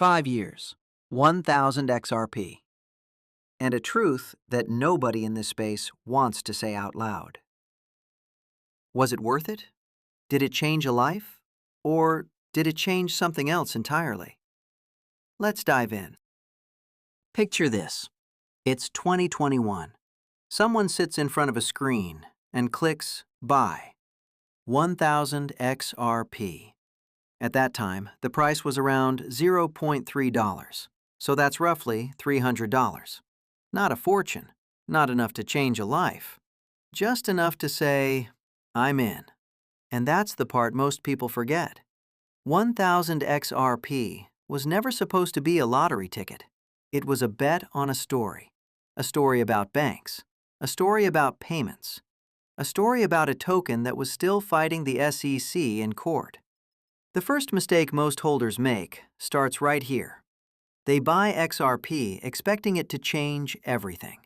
5 years, 1,000 XRP, and a truth that nobody in this space wants to say out loud. Was it worth it? Did it change a life? Or did it change something else entirely? Let's dive in. Picture this. It's 2021. Someone sits in front of a screen and clicks Buy. 1,000 XRP. At that time, the price was around $0.3, so that's roughly $300. Not a fortune, not enough to change a life, just enough to say, I'm in. And that's the part most people forget. 1,000 XRP was never supposed to be a lottery ticket. It was a bet on a story about banks, a story about payments, a story about a token that was still fighting the SEC in court. The first mistake most holders make starts right here. They buy XRP expecting it to change everything.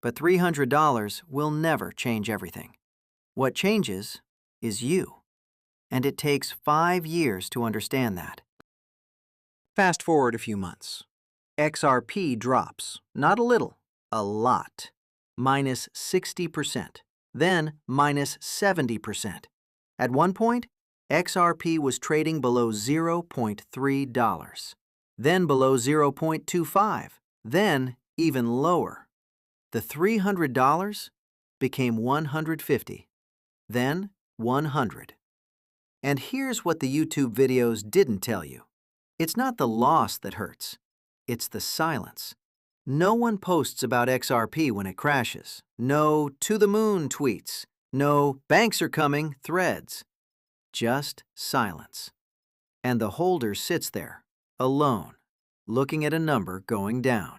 But $300 will never change everything. What changes is you. And it takes 5 years to understand that. Fast forward a few months. XRP drops, not a little, a lot, minus 60%, then minus 70%. At one point, XRP was trading below $0.3, then below $0.25, then even lower. The $300 became $150, then $100. And here's what the YouTube videos didn't tell you. It's not the loss that hurts. It's the silence. No one posts about XRP when it crashes. No to the moon tweets. No banks are coming threads. Just silence. And the holder sits there, alone, looking at a number going down.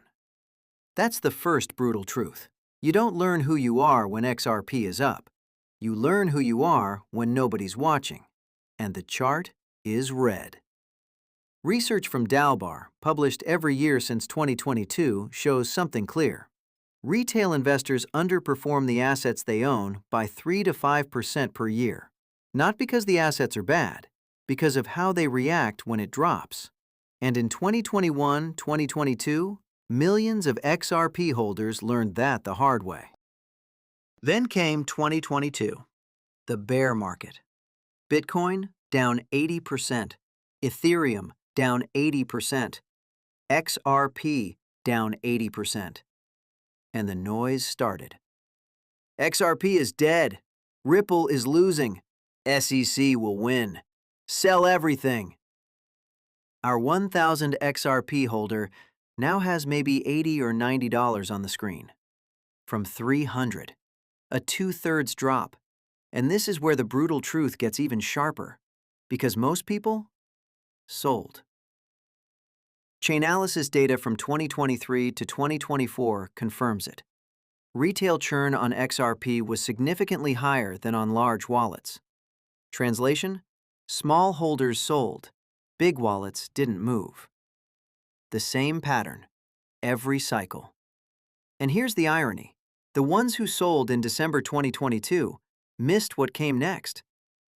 That's the first brutal truth. You don't learn who you are when XRP is up. You learn who you are when nobody's watching. And the chart is red. Research from DALBAR, published every year since 2022, shows something clear. Retail investors underperform the assets they own by 3 to 5% per year. Not because the assets are bad, because of how they react when it drops. And in 2021-2022, millions of XRP holders learned that the hard way. Then came 2022, the bear market. Bitcoin down 80%, Ethereum down 80%, XRP down 80%. And the noise started. XRP is dead. Ripple is losing. SEC will win. Sell everything. Our 1,000 XRP holder now has maybe $80 or $90 on the screen. From 300, a 2/3 drop. And this is where the brutal truth gets even sharper, because most people sold. Chainalysis data from 2023 to 2024 confirms it. Retail churn on XRP was significantly higher than on large wallets. Translation: small holders sold, big wallets didn't move. The same pattern, every cycle. And here's the irony. The ones who sold in December 2022 missed what came next.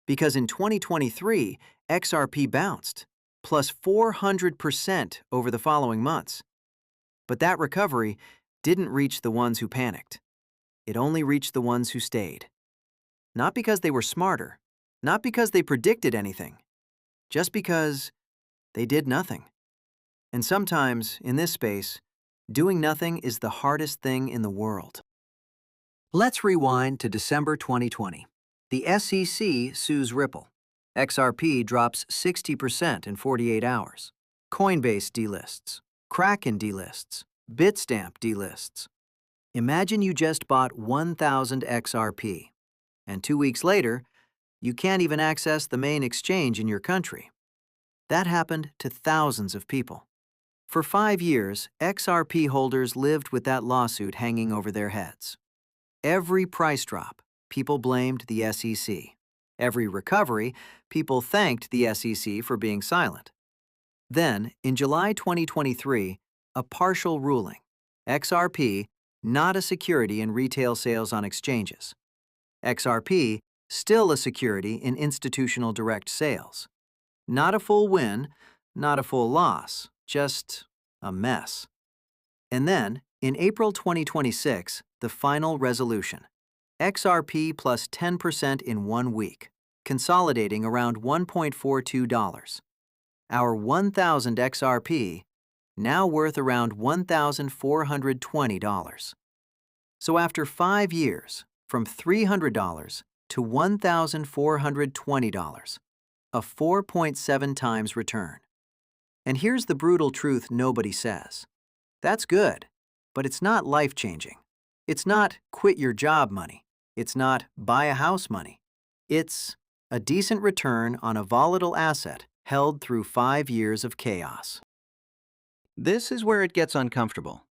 Because in 2023, XRP bounced, plus 400% over the following months. But that recovery didn't reach the ones who panicked. It only reached the ones who stayed. Not because they were smarter, not because they predicted anything, just because they did nothing. And sometimes, in this space, doing nothing is the hardest thing in the world. Let's rewind to December 2020. The SEC sues Ripple. XRP drops 60% in 48 hours. Coinbase delists. Kraken delists. Bitstamp delists. Imagine you just bought 1,000 XRP, and 2 weeks later, you can't even access the main exchange in your country. That happened to thousands of people. For 5 years, XRP holders lived with that lawsuit hanging over their heads. Every price drop, people blamed the SEC. Every recovery, people thanked the SEC for being silent. Then, in July 2023, a partial ruling. XRP, not a security in retail sales on exchanges. XRP, still a security in institutional direct sales. Not a full win, not a full loss, just a mess. And then, in April 2026, the final resolution. XRP plus 10% in 1 week, consolidating around $1.42. Our 1,000 XRP, now worth around $1,420. So after 5 years, from $300 to $1,420, a 4.7 times return. And here's the brutal truth nobody says. That's good, but it's not life-changing. It's not quit your job money. It's not buy a house money. It's a decent return on a volatile asset held through 5 years of chaos. This is where it gets uncomfortable.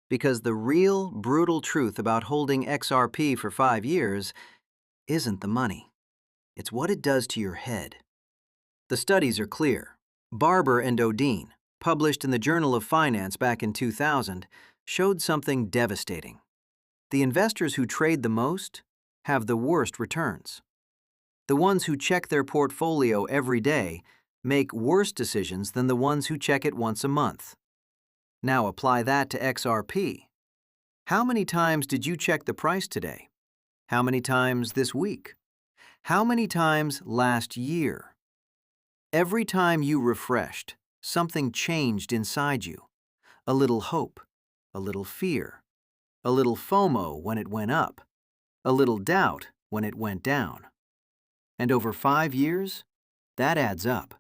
Because the real, brutal truth about holding XRP for 5 years isn't the money. It's what it does to your head. The studies are clear. Barber and Odean, published in the Journal of Finance back in 2000, showed something devastating. The investors who trade the most have the worst returns. The ones who check their portfolio every day make worse decisions than the ones who check it once a month. Now apply that to XRP. How many times did you check the price today? How many times this week? How many times last year? Every time you refreshed, something changed inside you. A little hope, a little fear, a little FOMO when it went up, a little doubt when it went down. And over 5 years, that adds up.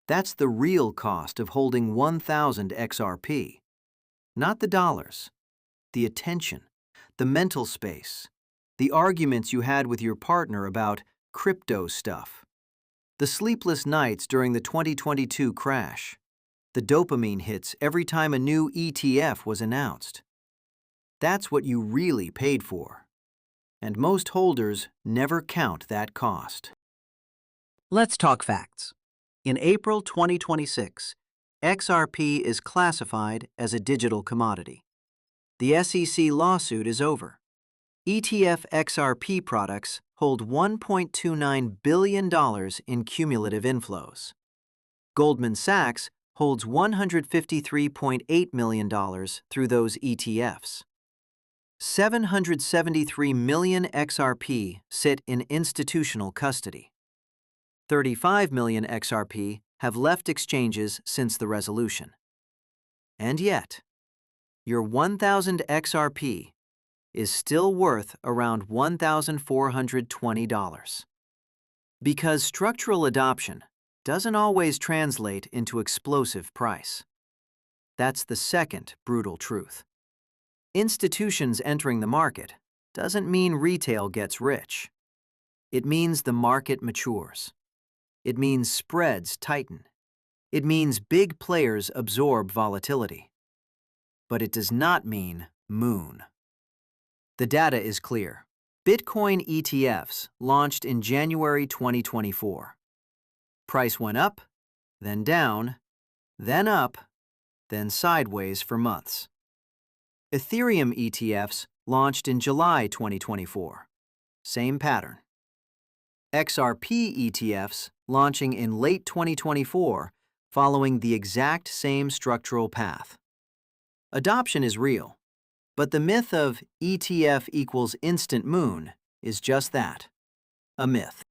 That's the real cost of holding 1,000 XRP. Not the dollars, the attention, the mental space, the arguments you had with your partner about crypto stuff, the sleepless nights during the 2022 crash, the dopamine hits every time a new ETF was announced. That's what you really paid for. And most holders never count that cost. Let's talk facts. In April 2026, XRP is classified as a digital commodity. The SEC lawsuit is over. ETF XRP products hold $1.29 billion in cumulative inflows. Goldman Sachs holds $153.8 million through those ETFs. 773 million XRP sit in institutional custody. 35 million XRP have left exchanges since the resolution. And yet, your 1,000 XRP is still worth around $1,420. Because structural adoption doesn't always translate into explosive price. That's the second brutal truth. Institutions entering the market doesn't mean retail gets rich. It means the market matures. It means spreads tighten. It means big players absorb volatility. But it does not mean moon. The data is clear. Bitcoin ETFs launched in January 2024. Price went up, then down, then up, then sideways for months. Ethereum ETFs launched in July 2024. Same pattern. XRP ETFs launching in late 2024, following the exact same structural path. Adoption is real, but the myth of ETF equals instant moon is just that, a myth.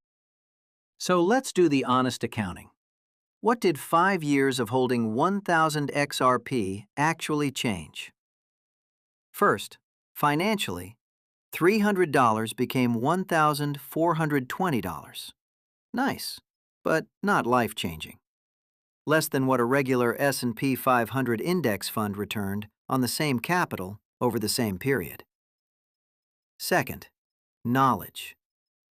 So let's do the honest accounting. What did 5 years of holding 1,000 XRP actually change? First, financially, $300 became $1,420. Nice, but not life-changing. Less than what a regular S&P 500 index fund returned on the same capital over the same period. Second, knowledge.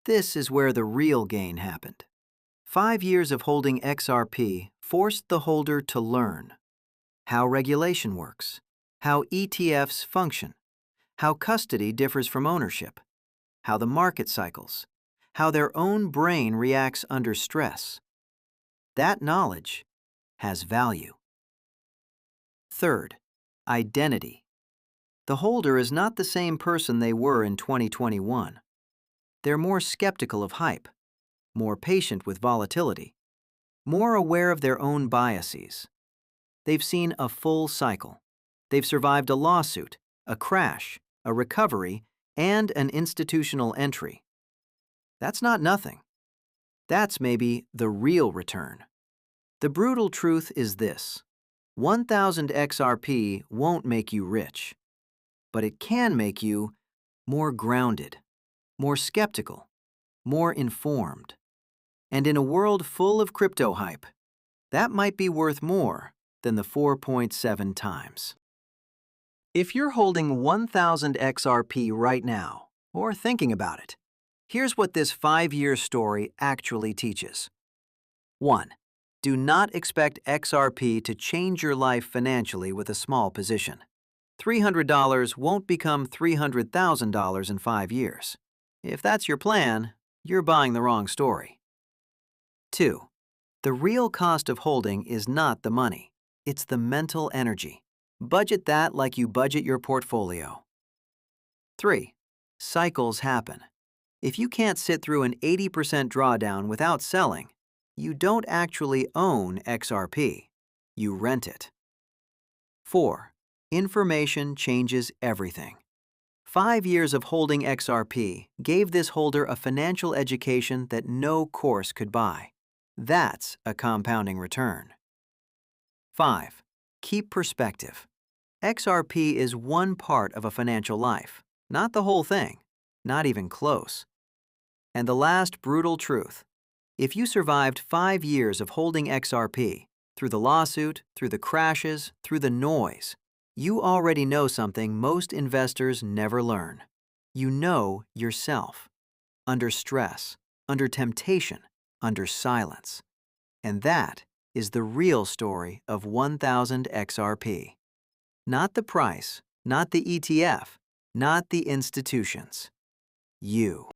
This is where the real gain happened. 5 years of holding XRP forced the holder to learn how regulation works, how ETFs function, how custody differs from ownership, how the market cycles, how their own brain reacts under stress. That knowledge has value. Third, identity. The holder is not the same person they were in 2021. They're more skeptical of hype, more patient with volatility, more aware of their own biases. They've seen a full cycle. They've survived a lawsuit, a crash, a recovery, and an institutional entry. That's not nothing. That's maybe the real return. The brutal truth is this: 1,000 XRP won't make you rich, but it can make you more grounded, more skeptical, more informed. And in a world full of crypto hype, that might be worth more than the 4.7 times. If you're holding 1,000 XRP right now, or thinking about it, here's what this 5-year story actually teaches. 1. Do not expect XRP to change your life financially with a small position. $300 won't become $300,000 in 5 years. If that's your plan, you're buying the wrong story. 2. The real cost of holding is not the money. It's the mental energy. Budget that like you budget your portfolio. 3. Cycles happen. If you can't sit through an 80% drawdown without selling, you don't actually own XRP. You rent it. 4. Information changes everything. 5 years of holding XRP gave this holder a financial education that no course could buy. That's a compounding return. 5. Keep perspective. XRP is one part of a financial life, not the whole thing, not even close. And the last brutal truth: if you survived 5 years of holding XRP, through the lawsuit, through the crashes, through the noise, you already know something most investors never learn. You know yourself. Under stress, under temptation, under silence. And that is the real story of 1,000 XRP. Not the price, not the ETF, not the institutions. You.